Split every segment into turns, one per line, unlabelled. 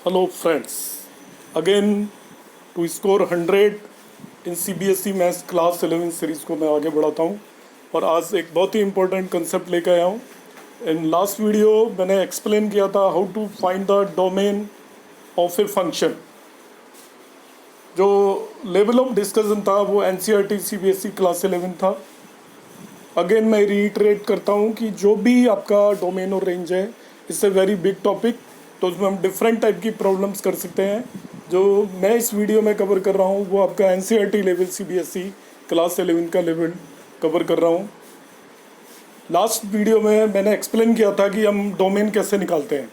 Hello friends, again to score 100 in CBSE maths class 11 series को मैं आगे बढ़ाता हूँ और आज एक बहुत ही इम्पोर्टेंट कंसेप्ट लेकर आया हूँ। इन लास्ट वीडियो मैंने एक्सप्लेन किया था how to find the domain of a function. जो लेवल ऑफ डिस्कशन था वो NCERT CBSE क्लास 11 था। अगेन मैं रीइटरेट करता हूँ कि जो भी आपका डोमेन और रेंज है it's a very big topic, तो उसमें हम डिफरेंट टाइप की प्रॉब्लम्स कर सकते हैं। जो मैं इस वीडियो में कवर कर रहा हूँ वो आपका NCERT लेवल CBSE क्लास 11 का लेवल कवर कर रहा हूँ। लास्ट वीडियो में मैंने एक्सप्लेन किया था कि हम डोमेन कैसे निकालते हैं।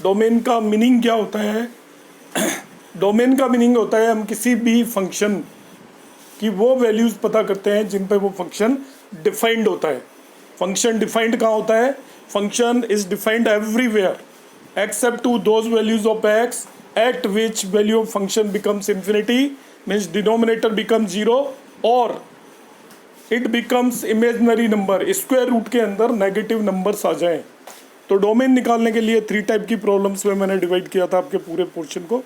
डोमेन का मीनिंग क्या होता है? डोमेन का मीनिंग होता है हम किसी भी फंक्शन कि वो वैल्यूज़ पता करते हैं जिन पे वो फंक्शन डिफाइंड होता है। फंक्शन डिफाइंड कहाँ होता है? Function is defined everywhere except to those values of x at which value of function becomes infinity, means denominator become zero और it becomes imaginary number, square root के अंदर negative numbers आ जाएं। तो domain निकालने के लिए 3 टाइप की problems में मैंने डिवाइड किया था आपके पूरे पोर्शन को।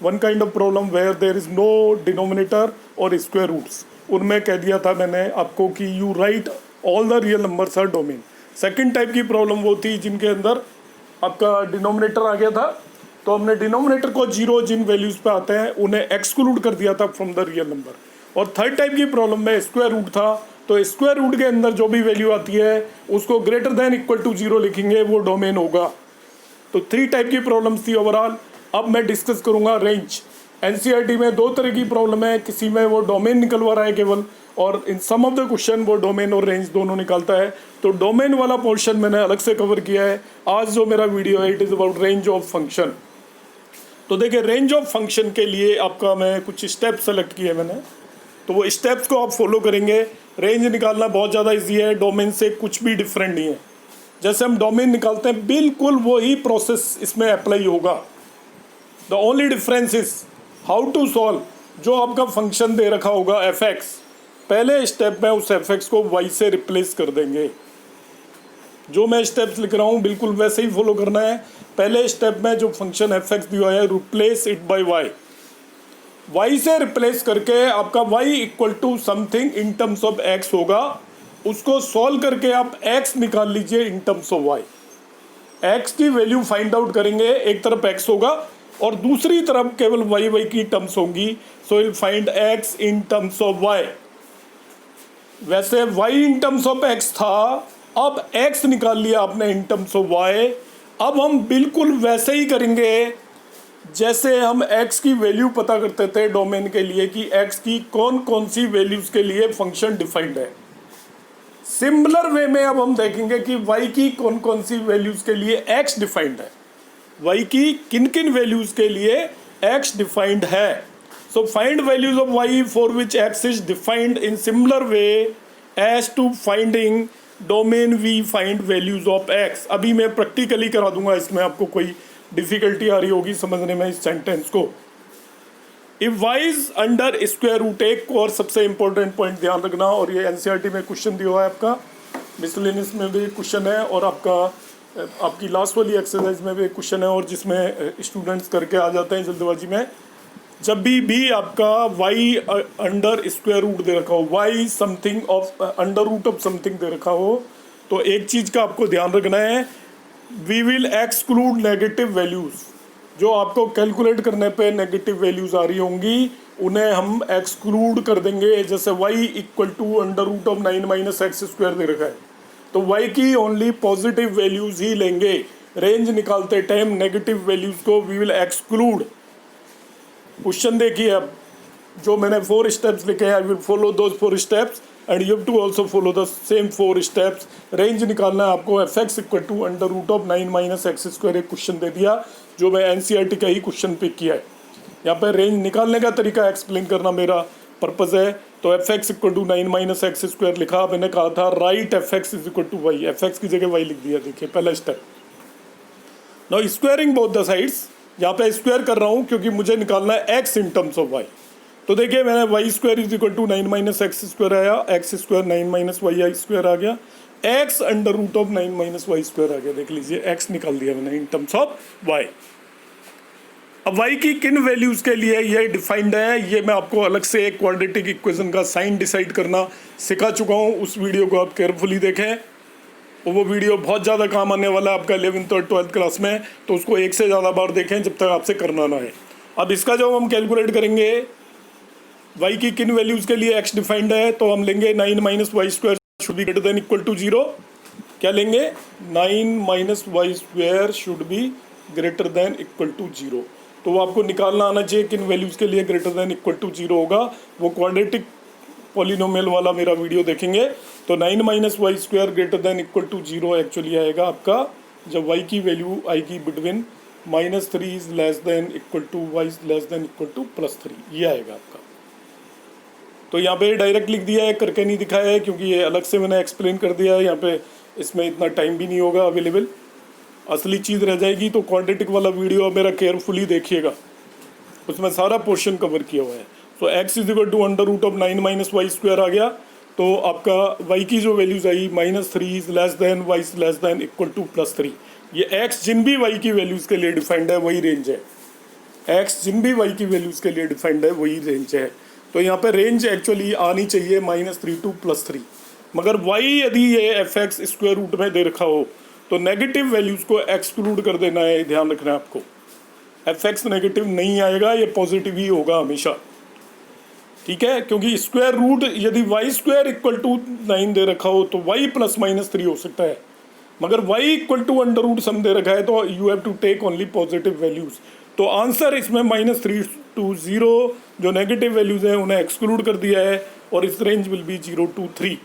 One kind of problem where there is no denominator और स्क्वायर रूट्स, उनमें कह दिया था मैंने आपको कि you write all the real numbers are domain. Second type की प्रॉब्लम वो थी जिनके अंदर आपका डिनोमिनेटर आ गया था, तो हमने डिनोमिनेटर को जीरो जिन वैल्यूज़ पे आते हैं उन्हें एक्सक्लूड कर दिया था फ्रॉम द रियल नंबर। और थर्ड टाइप की प्रॉब्लम में स्क्वायर रूट था, तो स्क्वायर रूट के अंदर जो भी वैल्यू आती है उसको greater than equal to zero लिखेंगे, वो डोमेन होगा। तो 3 टाइप की प्रॉब्लम्स थी ओवरऑल। अब मैं डिस्कस करूंगा रेंज। NCERT में 2 तरह की प्रॉब्लम है, किसी में वो डोमेन निकलवा रहा है केवल, और इन सम ऑफ द क्वेश्चन वो डोमेन और रेंज दोनों निकालता है। तो डोमेन वाला पोर्शन मैंने अलग से कवर किया है। आज जो मेरा वीडियो है it is about range of function. तो देखिए, रेंज ऑफ फंक्शन के लिए आपका मैं कुछ स्टेप सेलेक्ट किए मैंने, तो वो स्टेप्स को आप फॉलो करेंगे। रेंज निकालना बहुत ज़्यादा ईजी है, डोमेन से कुछ भी डिफरेंट नहीं है। जैसे हम डोमेन निकालते हैं बिल्कुल वही प्रोसेस इसमें अप्लाई होगा। The only difference is how to solve. जो आपका फंक्शन दे रखा होगा fx, पहले स्टेप में उस fx को y से रिप्लेस कर देंगे। जो मैं स्टेप्स लिख रहा हूँ बिल्कुल वैसे ही फॉलो करना है। पहले स्टेप में जो फंक्शन fx दिया है रिप्लेस इट बाय y से रिप्लेस करके आपका y equal to something in terms of x होगा। उसको सॉल्व करके आप x निकाल लीजिए in terms of y। x की वैल्यू फाइंड आउट करेंगे, एक तरफ x होगा और दूसरी तरफ केवल y की टर्म्स होंगी। So will find x in terms of y। वैसे y in terms of x था, अब x निकाल लिया आपने इन टर्म्स ऑफ y। अब हम बिल्कुल वैसे ही करेंगे जैसे हम x की वैल्यू पता करते थे डोमेन के लिए कि x की कौन कौन सी वैल्यूज के लिए फंक्शन डिफाइंड है। सिमिलर वे में अब हम देखेंगे कि y की कौन कौन सी वैल्यूज के लिए x डिफाइंड है, y की किन किन वैल्यूज के लिए x डिफाइंड है। So find values of y for which x is defined in similar way as to finding domain we find values of x। अभी मैं प्रैक्टिकली करा दूंगा, इसमें आपको कोई डिफिकल्टी आ रही होगी समझने में इस सेंटेंस को। If y is under square root, एक और सबसे इंपॉर्टेंट पॉइंट ध्यान रखना, और ये NCERT में क्वेश्चन दिया हुआ है आपका, मिसलेनियस में भी क्वेश्चन है और आपकी लास्ट वाली एक्सरसाइज में भी क्वेश्चन है, और जिसमें स्टूडेंट्स करके आ जाते हैं जल्दबाजी में। जब भी आपका y अंडर स्क्वायर रूट दे रखा हो, y something of under root of something दे रखा हो, तो एक चीज़ का आपको ध्यान रखना है, we will exclude negative values. जो आपको कैलकुलेट करने पे नेगेटिव वैल्यूज़ आ रही होंगी उन्हें हम एक्सक्लूड कर देंगे। जैसे y equal to under root of 9 minus x square दे रखा है, तो y की ओनली पॉजिटिव वैल्यूज़ ही लेंगे। रेंज निकालते टाइम नेगेटिव वैल्यूज़ को वी विल एक्सक्लूड। क्वेश्चन देखिए, अब जो मैंने 4 स्टेप्स लिखे हैं, I will follow those 4 steps and you have to also follow the same 4 steps. Range निकालना है आपको fx equal to under root of 9 minus x square. एक क्वेश्चन दे दिया जो मैं NCERT का ही क्वेश्चन पिक किया है। यहाँ पर रेंज निकालने का तरीका एक्सप्लेन करना मेरा पर्पज़ है। तो fx equal to 9 minus x square लिखा, मैंने कहा था right fx is equal to y, fx की जगह y लिख दिया। देखिए पहला step. Now squaring both the sides, यहाँ पे स्क्वायर कर रहा हूँ क्योंकि मुझे निकालना है x in terms of y। तो देखिए मैंने y square is equal to 9 minus x square आया, x square 9 minus y square आ गया, x under root of 9 minus y square आ गया। देख लीजिए x निकाल दिया मैंने इन टर्म्स ऑफ y। अब y की किन वैल्यूज़ के लिए ये डिफाइंड है, ये मैं आपको अलग से एक क्वाड्रेटिक इक्वेशन का साइन डिसाइड करना सिखा चुका हूँ। उस वीडियो को आप केयरफुली देखें, और वो वीडियो बहुत ज़्यादा काम आने वाला है आपका 11th और 12th क्लास में, तो उसको एक से ज़्यादा बार देखें जब तक आपसे करना ना है। अब इसका जब हम कैलकुलेट करेंगे y की किन वैल्यूज़ के लिए x डिफाइंड है, तो हम लेंगे 9 minus y square should be greater than equal to 0। क्या लेंगे? 9 minus y square should be greater than equal to 0। तो वो आपको निकालना आना चाहिए किन वैल्यूज़ के लिए ग्रेटर देन इक्वल टू 0 होगा। वो क्वाड्रेटिक पॉलिनोमियल वाला मेरा वीडियो देखेंगे। तो 9 minus y square greater than equal to 0 actually आएगा आपका जब y की वैल्यू आएगी between -3 is less than equal to y is less than equal to +3, ये आएगा आपका। तो यहाँ पे डायरेक्ट लिख दिया है, करके नहीं दिखाया है क्योंकि ये अलग से मैंने एक्सप्लेन कर दिया है। यहाँ पे इसमें इतना टाइम भी नहीं होगा अवेलेबल, असली चीज़ रह जाएगी। तो क्वाड्रेटिक वाला वीडियो मेरा केयरफुली देखिएगा, उसमें सारा पोर्शन कवर किया हुआ है। तो x is equal to under root of 9 minus y square आ गया। तो आपका y की जो वैल्यूज आई -3 is less than y is less than equal to +3। ये x जिन भी y की वैल्यूज़ के लिए डिफाइंड है वही रेंज है। x जिन भी y की वैल्यूज़ के लिए डिफाइंड है वही रेंज है। तो यहाँ पे रेंज एक्चुअली आनी चाहिए -3 टू +3, मगर y यदि ये fx स्क्वायर रूट में दे रखा हो तो नेगेटिव वैल्यूज़ को एक्सक्लूड कर देना है, ध्यान रखना है आपको। fx नेगेटिव नहीं आएगा, ये पॉजिटिव ही होगा हमेशा, ठीक है। क्योंकि स्क्वायर रूट यदि y स्क्वायर इक्वल टू 9 दे रखा हो तो y प्लस -3 हो सकता है, मगर y equal to under root some दे रखा है तो you have to take only positive values. तो आंसर इसमें -3 टू 0 जो नेगेटिव वैल्यूज़ हैं उन्हें एक्सक्लूड कर दिया है, और इस रेंज विल बी 0 to 3।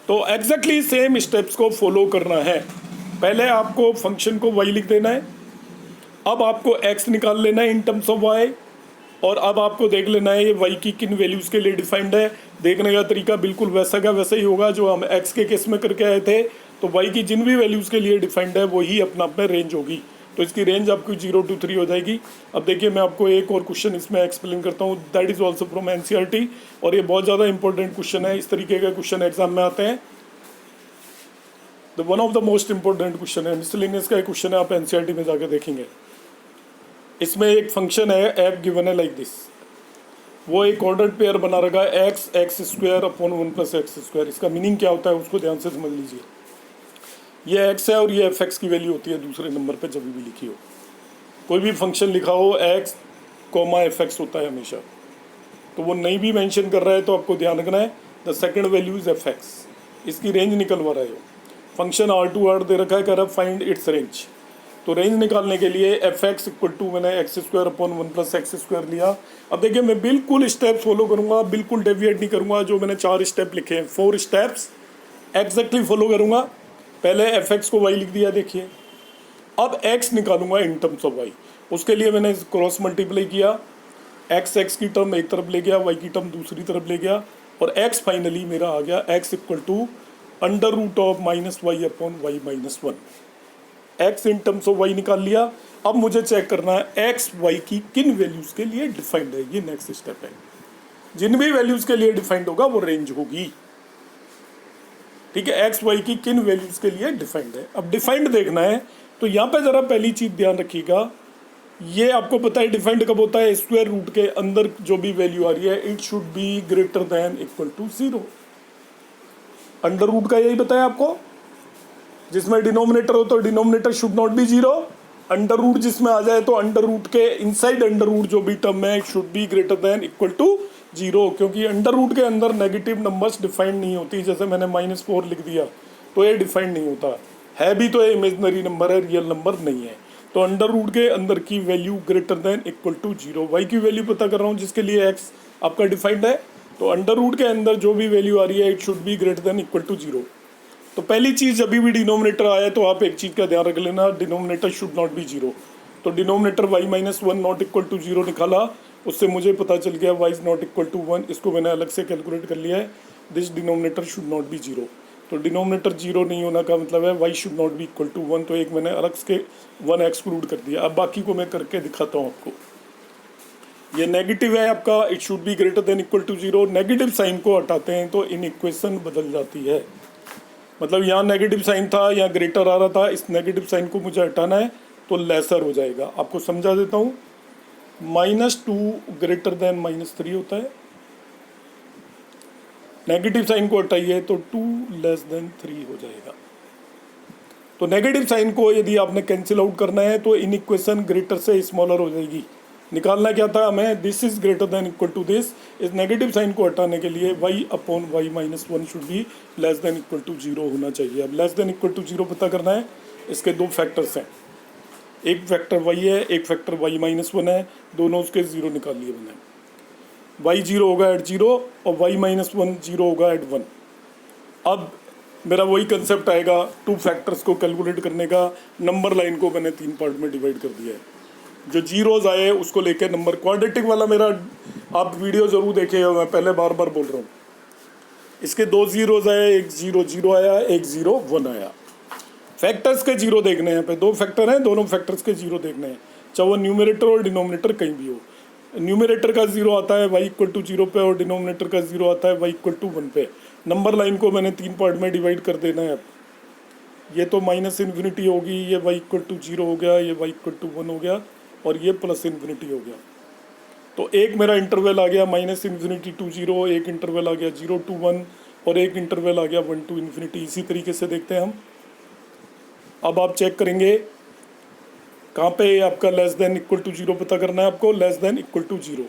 तो एग्जैक्टली सेम स्टेप्स को फॉलो करना है। पहले आपको फंक्शन को y लिख देना है, अब आपको x निकाल लेना है इन टर्म्स ऑफ y, और अब आपको देख लेना है ये y की किन वैल्यूज़ के लिए डिफाइंड है। देखने का तरीका बिल्कुल वैसा का वैसा ही होगा जो हम x के केस में करके आए थे। तो y की जिन भी वैल्यूज़ के लिए डिफाइंड है वही अपना अपना रेंज होगी। तो इसकी रेंज आपकी 0 to 3 हो जाएगी। अब देखिए मैं आपको एक और क्वेश्चन इसमें एक्सप्लेन करता हूँ, that is also from NCERT, और ये बहुत ज़्यादा इंपॉर्टेंट क्वेश्चन है। इस तरीके का क्वेश्चन एग्जाम में आते हैं, the one of the most important question है, मिसलेनियस का एक क्वेश्चन है, आप NCERT में जाकर देखेंगे। इसमें एक फंक्शन है एफ गिवन है लाइक दिस, वो एक ऑर्डर्ड पेयर बना रखा है x square upon 1 + x square. इसका मीनिंग क्या होता है उसको ध्यान से समझ लीजिए। ये x है और ये fx की वैल्यू होती है दूसरे नंबर पे जब भी लिखी हो, कोई भी फंक्शन लिखा हो x, fx होता है हमेशा। तो वो नहीं भी मेंशन कर रहा है तो आपको ध्यान रखना है the second value is fx। इसकी रेंज निकलवा रहा है, फंक्शन R2 दे रखा है, कह रहा फाइंड इट्स रेंज। तो रेंज निकालने के लिए fx इक्वल टू मैंने x square upon 1 + x square लिया। अब देखिए मैं बिल्कुल स्टेप फॉलो करूँगा, बिल्कुल डेविएट नहीं करूँगा। जो मैंने 4 स्टेप लिखे हैं, 4 स्टेप्स एग्जैक्टली फॉलो करूँगा। पहले fx को y लिख दिया, देखिए। अब x निकालूंगा इन टर्म्स ऑफ y। उसके लिए मैंने क्रॉस मल्टीप्लाई किया, x की टर्म एक तरफ ले गया, y की टर्म दूसरी तरफ ले गया, और x फाइनली मेरा आ गया x equal to under root of -y upon y - 1। x in terms of y निकाल लिया। अब मुझे चेक करना है x y की किन वैल्यूज़ के लिए डिफाइंड है, ये नेक्स्ट स्टेप है। जिन भी वैल्यूज़ के लिए डिफाइंड होगा वो रेंज होगी, ठीक है। x y की किन वैल्यूज़ के लिए डिफाइंड है। अब डिफाइंड देखना है तो यहाँ पे ज़रा पहली चीज़ ध्यान रखिएगा, ये आपको पता है डिफाइंड कब होता है, स्क्वायर रूट के अंदर जो भी वैल्यू आ रही है it should be greater than equal to 0। Under root का यही बताया आपको, जिसमें डिनोमिनेटर हो तो denominator should not be 0। Under root जिसमें आ जाए तो अंडर रूट के इनसाइड अंडर रूट जो भी टर्म है it should be greater than equal to 0, क्योंकि अंडर रूट के अंदर नेगेटिव नंबर्स डिफाइंड नहीं होती। जैसे मैंने -4 लिख दिया तो ये डिफाइंड नहीं होता है, भी तो ये इमेजनरी नंबर है, रियल नंबर नहीं है। तो अंडर रूट के अंदर की value greater than equal to 0। Y की वैल्यू पता कर रहा हूँ जिसके लिए x आपका डिफाइंड है, तो अंडर रूट के अंदर जो भी वैल्यू आ रही है it should be greater than equal to 0। तो पहली चीज़ जब भी डिनोमिनेटर आया तो आप एक चीज़ का ध्यान रख लेना, डिनोमिनेटर शुड नॉट बी 0। तो denominator y - 1 not equal to 0 निकाला, उससे मुझे पता चल गया y is not equal to 1। इसको मैंने अलग से कैलकुलेट कर लिया है, this denominator should not be 0। तो डिनोमिनेटर 0 नहीं होना का मतलब है y should not be equal to 1। तो एक मैंने अलग से 1 एक्सक्लूड कर दिया। अब बाकी को मैं करके दिखाता हूँ आपको। ये नेगेटिव है आपका, it should be greater than equal to 0। Negative sign को हटाते हैं तो इन इक्वेशन बदल जाती है। मतलब यहाँ नेगेटिव साइन था, यहाँ ग्रेटर आ रहा था, इस नेगेटिव साइन को मुझे हटाना है तो लेसर हो जाएगा। आपको समझा देता हूँ, -2 ग्रेटर देन -3 होता है, नेगेटिव साइन को हटाइए तो 2 लेस देन 3 हो जाएगा। तो नेगेटिव साइन को यदि आपने कैंसिल आउट करना है तो इन इक्वेशन ग्रेटर से स्मॉलर हो जाएगी। निकालना क्या था हमें, this is greater than equal to this. इस नेगेटिव साइन को हटाने के लिए y/y-1 should be less than equal to 0 होना चाहिए। अब लेस देन इक्वल टू 0 पता करना है, इसके दो फैक्टर्स हैं, एक फैक्टर y है, एक फैक्टर y-1 है, दोनों उसके 0 निकाल लिए मैंने। y 0 होगा एट 0 और y-1 0 होगा एट 1। अब मेरा वही कंसेप्ट आएगा टू फैक्टर्स को कैलकुलेट करने का। नंबर लाइन को मैंने 3 पार्ट में डिवाइड कर दिया है। जो जीरोज आए उसको लेके नंबर, क्वाड्रेटिक वाला मेरा आप वीडियो ज़रूर देखे, मैं पहले बार बार बोल रहा हूँ। इसके 2 जीरोज आए, एक 0 0 आया, एक 0 1 आया। फैक्टर्स के 0 देखने हैं, पे 2 फैक्टर हैं, दोनों फैक्टर्स के 0 देखने हैं, चाहे वो न्यूमरेटर और डिनोमिनेटर कहीं भी हो। न्यूमरेटर का 0 आता है y = 0 पे और डिनोमिनेटर का 0 आता है y = 1 पे। नंबर लाइन को मैंने 3 पार्ट में डिवाइड कर देना है। ये तो -∞ होगी, ये y = 0 हो गया, ये y = 1 हो गया और ये +∞ हो गया। तो एक मेरा इंटरवल आ गया -∞ to 0, एक इंटरवल आ गया 0 to 1 और एक इंटरवल आ गया 1 to ∞। इसी तरीके से देखते हैं हम। अब आप चेक करेंगे कहाँ पे आपका लेस देन इक्वल टू 0 पता करना है आपको, लेस देन इक्वल टू 0।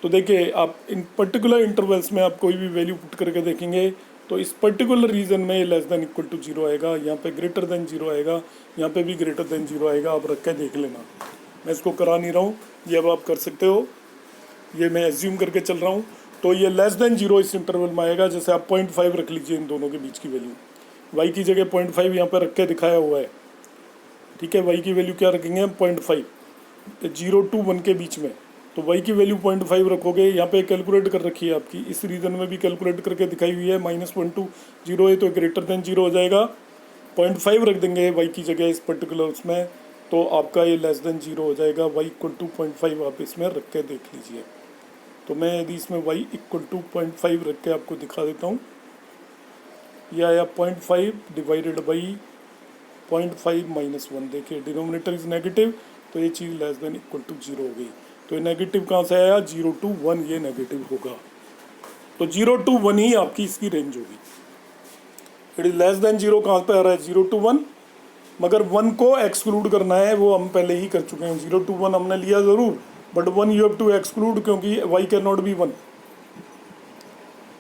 तो देखिए आप इन पर्टिकुलर इंटरवल्स में आप कोई भी वैल्यू पुट करके देखेंगे तो इस पर्टिकुलर रीजन में लेस देन इक्वल टू 0 आएगा, यहाँ पे ग्रेटर देन 0 आएगा, यहाँ पे भी ग्रेटर देन 0 आएगा। आप रख के देख लेना, मैं इसको करा नहीं रहा हूँ, ये अब आप कर सकते हो, ये मैं एज्यूम करके चल रहा हूँ। तो ये लेस देन 0 इस इंटरवल में आएगा। जैसे आप 0.5 रख लीजिए इन दोनों के बीच की वैल्यू, y की जगह 0.5 यहाँ पर रख के दिखाया हुआ है, ठीक है। y की वैल्यू क्या रखेंगे हम, 0.5, 0 to 1 के बीच में। तो y की वैल्यू 0.5 रखोगे, यहाँ पे कैलकुलेट कर रखी है आपकी, इस रीजन में भी कैलकुलेट करके दिखाई हुई है, -1 to 0 है तो ग्रेटर देन 0 हो जाएगा। 0.5 रख देंगे y की जगह इस पर्टिकुलर उसमें, तो आपका ये लेस देन 0 हो जाएगा। y = 0.5 आप इसमें रख के देख लीजिए। तो मैं यदि इसमें y = 0.5 रख के आपको दिखा देता हूँ, यह आया 0.5 डिवाइडेड बाई 0.5 -1। देखिए डिनोमिनेटर इज नेगेटिव, तो ये चीज़ लेस देन इक्वल टू 0 हो गई। तो ये नेगेटिव कहाँ से आया, 0 to 1 ये नेगेटिव होगा। तो 0 to 1 ही आपकी इसकी रेंज होगी। इट इज लेस देन 0 कहाँ पे आ रहा है, 0 to 1, मगर 1 को एक्सक्लूड करना है, वो हम पहले ही कर चुके हैं। 0 to 1 हमने लिया ज़रूर, but 1 you have to exclude, क्योंकि y कैन नॉट बी 1,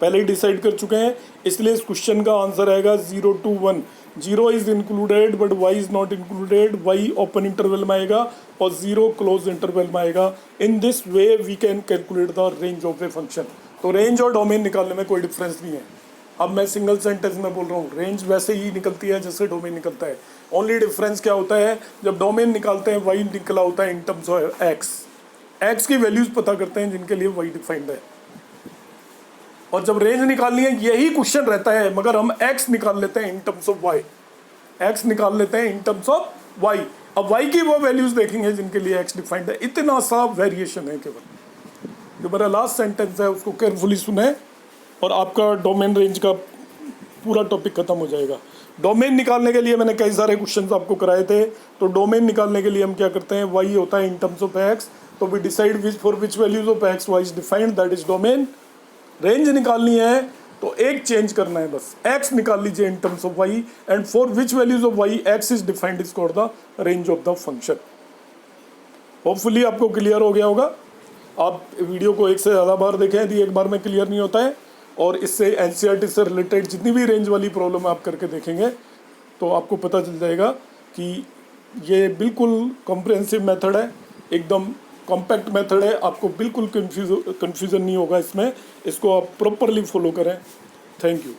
पहले ही डिसाइड कर चुके हैं। इसलिए इस क्वेश्चन का आंसर आएगा 0 to 1। 0 is included but y is not included, y open interval में आएगा और 0 क्लोज इंटरवल में आएगा। In this way we can calculate the range of a function. तो रेंज और डोमेन निकालने में कोई डिफरेंस नहीं है। अब मैं सिंगल सेंटेंस में बोल रहा हूँ, रेंज वैसे ही निकलती है जैसे डोमेन निकलता है। ओनली डिफरेंस क्या होता है, जब डोमेन निकालते हैं y निकला होता है इन टर्म्स ऑफ x की वैल्यूज पता करते हैं जिनके लिए y डिफाइंड है, और जब रेंज निकालनी है यही क्वेश्चन रहता है, मगर हम x निकाल लेते हैं इन टर्म्स ऑफ y, x निकाल लेते हैं इन टर्म्स ऑफ y। अब y की वो वैल्यूज देखेंगे जिनके लिए x डिफाइंड है। इतना सा वेरिएशन है केवल। जो मेरा लास्ट सेंटेंस है उसको केयरफुली सुने और आपका डोमेन रेंज का पूरा टॉपिक खत्म हो जाएगा। डोमेन निकालने के लिए मैंने कई सारे क्वेश्चंस आपको कराए थे। तो डोमेन निकालने के लिए हम क्या करते हैं, y होता है इन टर्म्स ऑफ x, तो we decide which for which values of x y is defined, that is domain. Range निकालनी है तो एक चेंज करना है, बस x निकाल लीजिए in terms of y, and for which values of y x is defined is called the range of the function. Hopefully आपको क्लियर हो गया होगा। आप वीडियो को एक से ज़्यादा बार देखें यदि एक बार में क्लियर नहीं होता है, और इससे एनसीईआरटी से रिलेटेड जितनी भी रेंज वाली प्रॉब्लम आप करके देखेंगे तो आपको पता चल जाएगा कि ये बिल्कुल कॉम्प्रिहेंसिव मेथड है, एकदम कॉम्पैक्ट मेथड है। आपको बिल्कुल कन्फ्यूजन नहीं होगा इसमें, इसको आप प्रॉपरली फॉलो करें। Thank you.